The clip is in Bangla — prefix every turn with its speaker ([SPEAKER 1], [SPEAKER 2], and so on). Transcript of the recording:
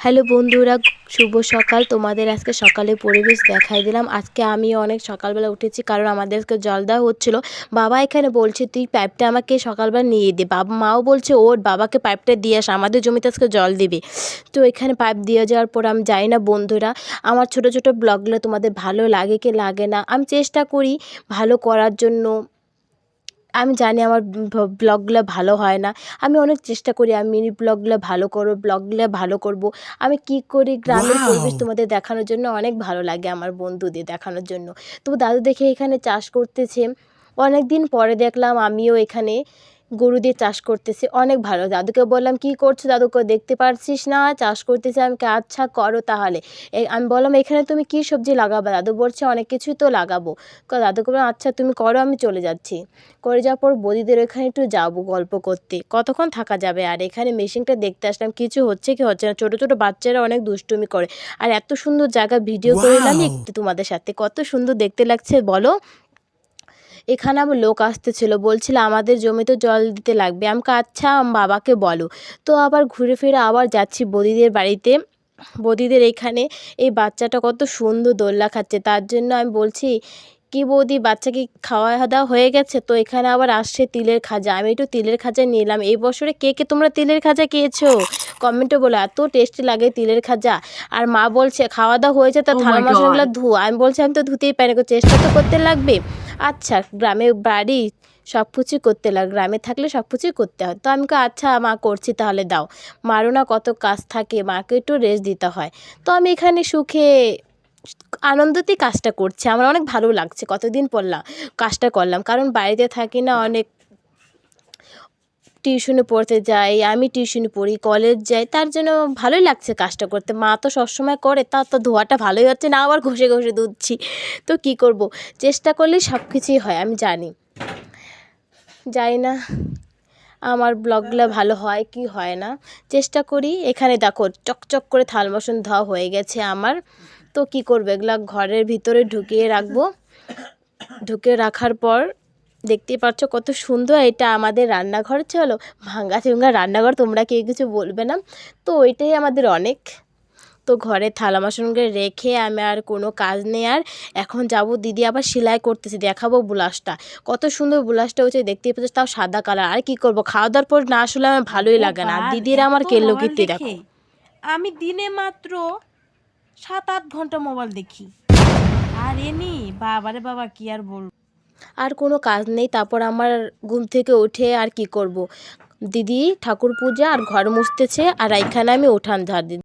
[SPEAKER 1] হ্যালো বন্ধুরা, শুভ সকাল। তোমাদের আজকে সকালে পরিবেশ দেখাই দিলাম। আজকে আমি অনেক সকালবেলা উঠেছি, কারণ আমাদেরকে জল দেওয়া হচ্ছিল। বাবা এখানে বলছে তুই পাইপটা আমাকে সকালবেলা নিয়ে দে। মাও বলছে ওর বাবাকে পাইপটা দিয়ে আস, আমাদের জমিতে আজকে জল দিবে। তো এখানে পাইপ দিয়ে যাওয়ার পর আমি যাই না বন্ধুরা, আমার ছোট ছোট ব্লগগুলো তোমাদের ভালো লাগে কি লাগে না, আমি চেষ্টা করি ভালো করার জন্য। আমি জানি আমার ব্লগগুলো ভালো হয় না, আমি অনেক চেষ্টা করি আমি মিনি ব্লগগুলো ভালো করব। আমি কি করি গ্রামের পরিবেশ
[SPEAKER 2] ওয়াও!
[SPEAKER 1] তোমাদের দেখানোর জন্য অনেক ভালো লাগে আমার বন্ধুদের দেখানোর জন্য। তো দাদু দেখে এখানে চাষ করতেছে, অনেক দিন পরে দেখলাম আমিও এখানে গরু দিয়ে চাষ করতেছে, অনেক ভালো। দাদুকে বললাম কি করছো, দাদুকে দেখতে পারছিস না চাষ করতেছে। আমাকে আচ্ছা করো তাহলে। আমি বললাম এখানে তুমি কি সবজি লাগাবে, দাদু বলছে অনেক কিছুই তো লাগাবো। দাদুকে বললাম আচ্ছা তুমি করো, আমি চলে যাচ্ছি। করে যাওয়ার পর বৌদিদের ওখানে একটু যাবো গল্প করতে, কতক্ষণ থাকা যাবে। আর এখানে মেশিনটা দেখতে আসলাম কিছু হচ্ছে কি হচ্ছে না। ছোটো ছোটো বাচ্চারা অনেক দুষ্টুমি করে, আর এত সুন্দর জায়গা ভিডিও করে নিলাম
[SPEAKER 2] ওয়াও!
[SPEAKER 1] একটু তোমাদের সাথে, কত সুন্দর দেখতে লাগছে বলো। এখানে আমার লোক আসতেছিল, বলছিল আমাদের জমিতে জল দিতে লাগবে। আমাকে আচ্ছা বাবাকে বলো। তো আবার ঘুরে ফিরে আবার যাচ্ছি বৌদিদের বাড়িতে। বৌদিদের এখানে এই বাচ্চাটা কত সুন্দর দোলনা খাচ্ছে, তার জন্য আমি বলছি কি বৌদি বাচ্চা কি খাওয়া দাওয়া হয়ে গেছে। তো এখানে আবার আসছে তিলের খাজা, আমি একটু তিলের খাজা নিলাম। এই বছরে কে কে তোমরা তিলের খাজা খেয়েছো কমেন্টে বলো, এত টেস্টি লাগে তিলের খাজা। আর মা বলছে খাওয়া দাওয়া হয়েছে তা
[SPEAKER 2] Oh
[SPEAKER 1] থালা
[SPEAKER 2] my
[SPEAKER 1] বাসনগুলো
[SPEAKER 2] god!
[SPEAKER 1] ধু। আমি বলছি আমি তো ধুতেই পারি না, চেষ্টা তো করতে লাগবে। আচ্ছা গ্রামে বাড়ি, সব কিছুই করতে লাগে, গ্রামে থাকলে সব কিছুই করতে হয়। তো আমি আচ্ছা মা করছি তাহলে দাও। মারও না কত কাজ থাকে, মাকে একটু রেস্ট দিতে হয়। তো আমি এখানে সুখে আনন্দতেই কাজটা করছি, আমার অনেক ভালো লাগছে। কতদিন পড়লাম কাজটা করলাম, কারণ বাড়িতে থাকি না, অনেক টিউশনে পড়তে যাই, আমি টিউশনে পড়ি, কলেজ যাই, তার জন্য ভালোই লাগছে কাজটা করতে। মা তো সবসময় করে, তার তো ধোয়াটা ভালোই হচ্ছে না, আবার ঘষে ঘষে ধুচ্ছি। তো কি করব, চেষ্টা করলেই সব কিছুই হয়, আমি জানি। জানি না আমার ব্লগগুলো ভালো হয় কি হয় না, চেষ্টা করি। এখানে দেখো চকচক করে থাল বাসন ধোয়া হয়ে গেছে আমার। তো কি করবো, এগুলা ঘরের ভিতরে ঢুকিয়ে রাখবো। ঢুকে রাখার পর দেখতেই পাচ্ছ কত সুন্দর, এটা আমাদের রান্নাঘর। চলো ভাঙ্গা চুঙ্গা রান্নাঘর, তোমরা কেউ কিছু বলবে না। তো ওইটাই আমাদের অনেক। তো ঘরে থালা বাসনগুলো রেখে আমি আর কোনো কাজ নেই। আর এখন যাব, দিদি আবার সেলাই করতেছে, দেখাবো ব্লাউজটা। কত সুন্দর ব্লাউজটা হচ্ছে, দেখতেই পাচ্ছ, তাও সাদা কালার। আর কি করব, খাওয়া দাওয়ার পর না আসলে আমার ভালোই লাগে না। আর
[SPEAKER 2] ভগবান!
[SPEAKER 1] দিদিরা
[SPEAKER 2] এত
[SPEAKER 1] আমার কেল্লো
[SPEAKER 2] মোবাইল
[SPEAKER 1] কীর্তি
[SPEAKER 2] দেখে
[SPEAKER 1] দেখো।
[SPEAKER 2] আমি দিনে মাত্র ৭-৮ ঘন্টা মোবাইল দেখি। আর বাবারে বাবা কি আর বলবো।
[SPEAKER 1] আর কোনো কাজ নেই। তারপর আমার ঘুম থেকে উঠে আর কি করব, দিদি ঠাকুর পূজা আর ঘর মুছতেছে, আর এখানে আমি উঠান ঝাড় দিই।